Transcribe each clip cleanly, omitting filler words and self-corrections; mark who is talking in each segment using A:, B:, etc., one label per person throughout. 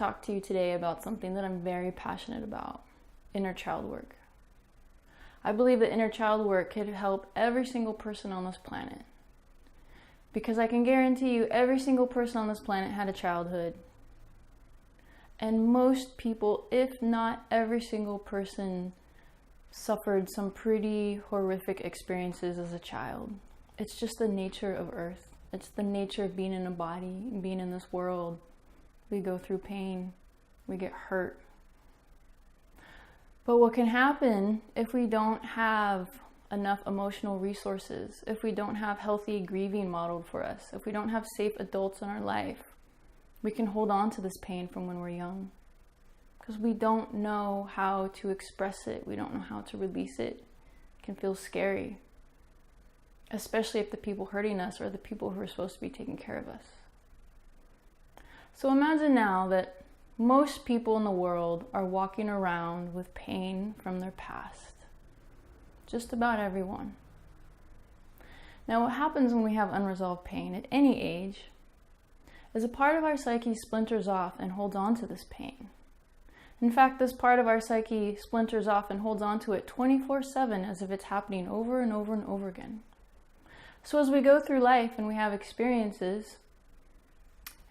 A: talk to you today about something that I'm very passionate about: inner child work. I believe that inner child work could help every single person on this planet. Because I can guarantee you every single person on this planet had a childhood. And most people, if not every single person, suffered some pretty horrific experiences as a child. It's just the nature of Earth. It's the nature of being in a body, being in this world. We go through pain. We get hurt. But what can happen if we don't have enough emotional resources, if we don't have healthy grieving modeled for us, if we don't have safe adults in our life, we can hold on to this pain from when we're young. Because we don't know how to express it. We don't know how to release it. It can feel scary. Especially if the people hurting us are the people who are supposed to be taking care of us. So imagine now that most people in the world are walking around with pain from their past. Just about everyone. Now, what happens when we have unresolved pain at any age is a part of our psyche splinters off and holds on to this pain. In fact, this part of our psyche splinters off and holds on to it 24/7 as if it's happening over and over and over again. So as we go through life and we have experiences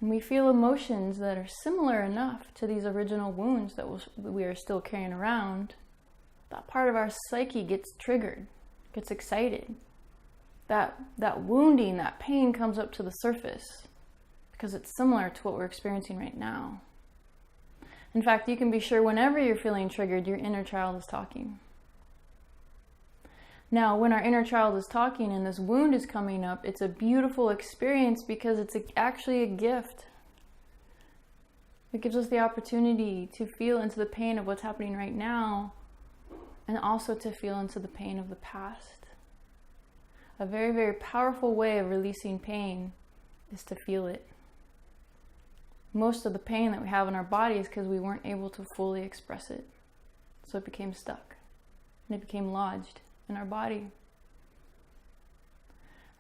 A: and we feel emotions that are similar enough to these original wounds that we are still carrying around, that part of our psyche gets triggered, gets excited. That wounding, that pain comes up to the surface because it's similar to what we're experiencing right now. In fact, you can be sure whenever you're feeling triggered, your inner child is talking. Now, when our inner child is talking and this wound is coming up, it's a beautiful experience because it's actually a gift. It gives us the opportunity to feel into the pain of what's happening right now and also to feel into the pain of the past. A very, very powerful way of releasing pain is to feel it. Most of the pain that we have in our body is because we weren't able to fully express it. So it became stuck and it became lodged in our body.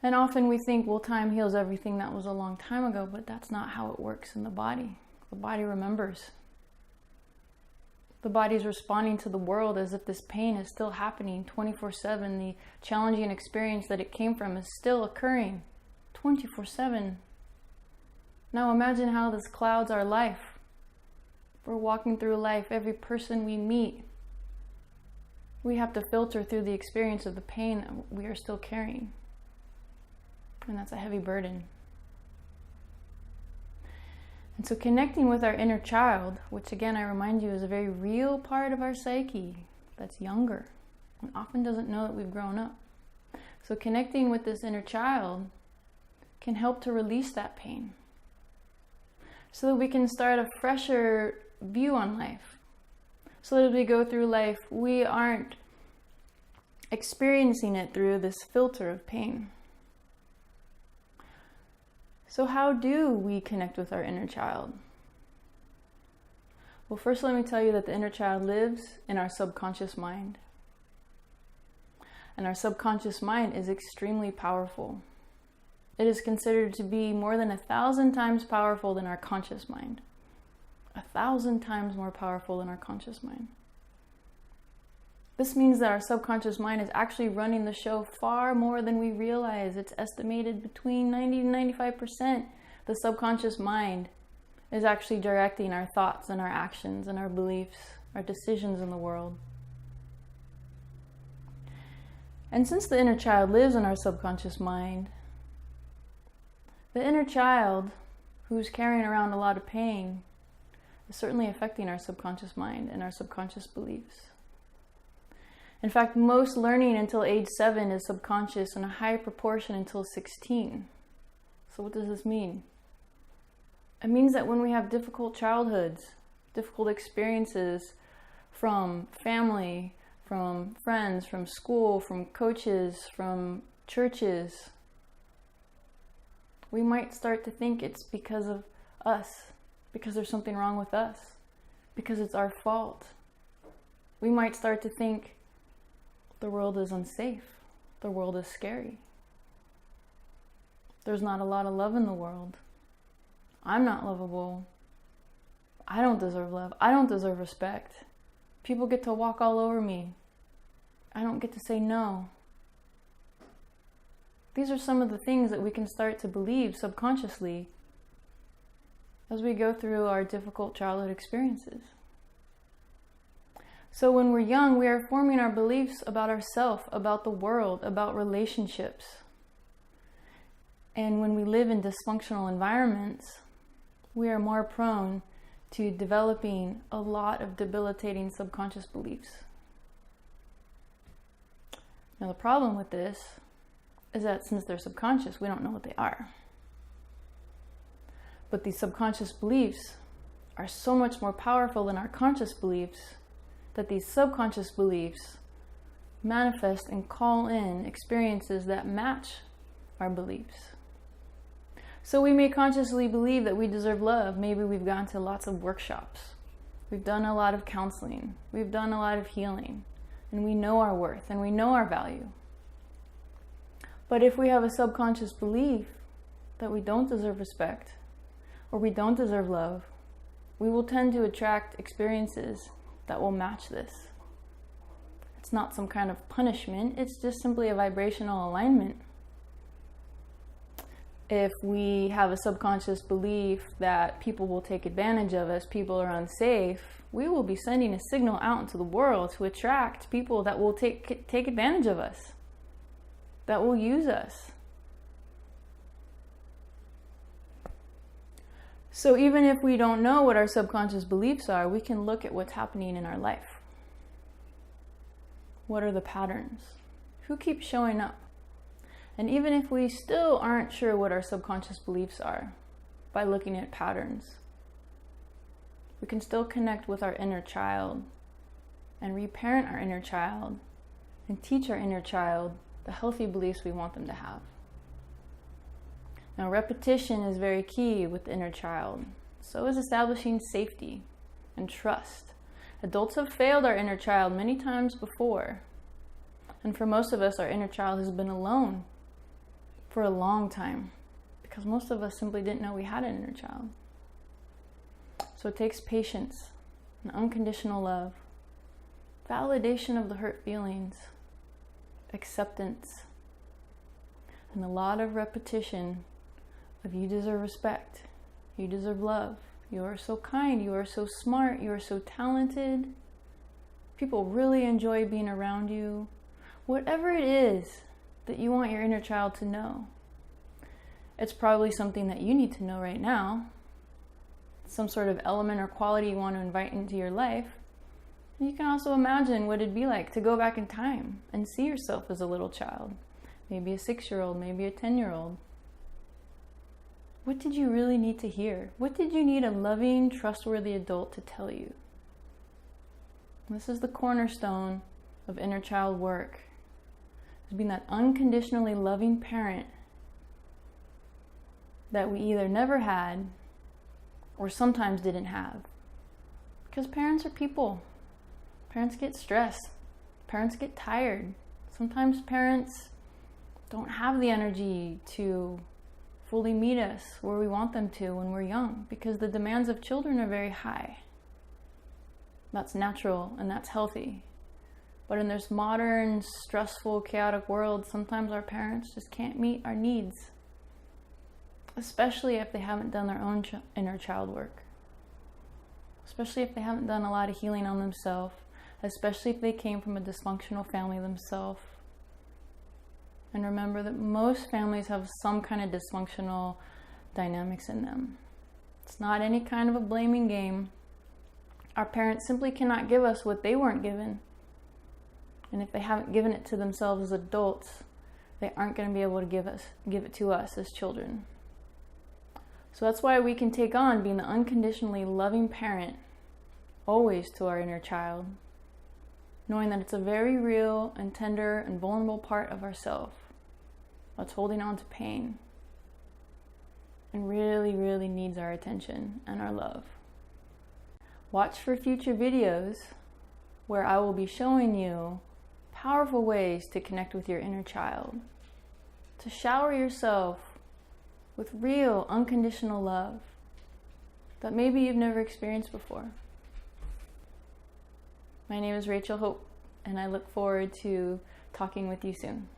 A: And often we think, well, time heals everything. That was a long time ago, but that's not how it works in the body. The body remembers. The body's responding to the world as if this pain is still happening 24/7. The challenging experience that it came from is still occurring 24/7. Now imagine how this clouds our life. We're walking through life, every person we meet, we have to filter through the experience of the pain that we are still carrying. And that's a heavy burden. And so connecting with our inner child, which again I remind you is a very real part of our psyche that's younger and often doesn't know that we've grown up. So connecting with this inner child can help to release that pain so that we can start a fresher view on life. So that as we go through life, we aren't experiencing it through this filter of pain. So how do we connect with our inner child? Well, first let me tell you that the inner child lives in our subconscious mind. And our subconscious mind is extremely powerful. It is considered to be more than 1,000 times powerful than our conscious mind. 1,000 times more powerful than our conscious mind. This means that our subconscious mind is actually running the show far more than we realize. It's estimated between 90 and 95%. The subconscious mind is actually directing our thoughts and our actions and our beliefs, our decisions in the world. And since the inner child lives in our subconscious mind, the inner child who's carrying around a lot of pain is certainly affecting our subconscious mind and our subconscious beliefs. In fact, most learning until age 7 is subconscious and a high proportion until 16. So what does this mean? It means that when we have difficult childhoods, difficult experiences from family, from friends, from school, from coaches, from churches, we might start to think it's because of us, because there's something wrong with us, because it's our fault. We might start to think the world is unsafe, the world is scary. There's not a lot of love in the world. I'm not lovable. I don't deserve love. I don't deserve respect. People get to walk all over me. I don't get to say no. These are some of the things that we can start to believe subconsciously as we go through our difficult childhood experiences. So when we're young, we are forming our beliefs about ourselves, about the world, about relationships. And when we live in dysfunctional environments, we are more prone to developing a lot of debilitating subconscious beliefs. Now the problem with this is that since they're subconscious, we don't know what they are. But these subconscious beliefs are so much more powerful than our conscious beliefs that these subconscious beliefs manifest and call in experiences that match our beliefs. So we may consciously believe that we deserve love. Maybe we've gone to lots of workshops. We've done a lot of counseling. We've done a lot of healing. And we know our worth and we know our value. But if we have a subconscious belief that we don't deserve respect or we don't deserve love, we will tend to attract experiences that will match this. It's not some kind of punishment. It's just simply a vibrational alignment. If we have a subconscious belief that people will take advantage of us, people are unsafe, we will be sending a signal out into the world to attract people that will take advantage of us, that will use us. So even if we don't know what our subconscious beliefs are, we can look at what's happening in our life. What are the patterns? Who keeps showing up? And even if we still aren't sure what our subconscious beliefs are, by looking at patterns, we can still connect with our inner child and reparent our inner child and teach our inner child the healthy beliefs we want them to have. Now, repetition is very key with the inner child. So is establishing safety and trust. Adults have failed our inner child many times before. And for most of us, our inner child has been alone for a long time because most of us simply didn't know we had an inner child. So it takes patience and unconditional love, validation of the hurt feelings, acceptance, and a lot of repetition of you deserve respect, you deserve love, you are so kind, you are so smart, you are so talented, people really enjoy being around you. Whatever it is that you want your inner child to know, it's probably something that you need to know right now, some sort of element or quality you want to invite into your life. And you can also imagine what it'd be like to go back in time and see yourself as a little child, maybe a 6-year-old, maybe a 10-year-old. What did you really need to hear? What did you need a loving, trustworthy adult to tell you? This is the cornerstone of inner child work. It's being that unconditionally loving parent that we either never had or sometimes didn't have. Because parents are people. Parents get stressed. Parents get tired. Sometimes parents don't have the energy to fully meet us where we want them to when we're young because the demands of children are very high. That's natural and that's healthy. But in this modern, stressful, chaotic world, sometimes our parents just can't meet our needs, especially if they haven't done their own inner child work, especially if they haven't done a lot of healing on themselves, especially if they came from a dysfunctional family themselves. And remember that most families have some kind of dysfunctional dynamics in them. It's not any kind of a blaming game. Our parents simply cannot give us what they weren't given. And if they haven't given it to themselves as adults, they aren't going to be able to give it to us as children. So that's why we can take on being the unconditionally loving parent always to our inner child, knowing that it's a very real and tender and vulnerable part of ourself that's holding on to pain and really, really needs our attention and our love. Watch for future videos where I will be showing you powerful ways to connect with your inner child, to shower yourself with real unconditional love, that maybe you've never experienced before. My name is Rachel Hope, and I look forward to talking with you soon.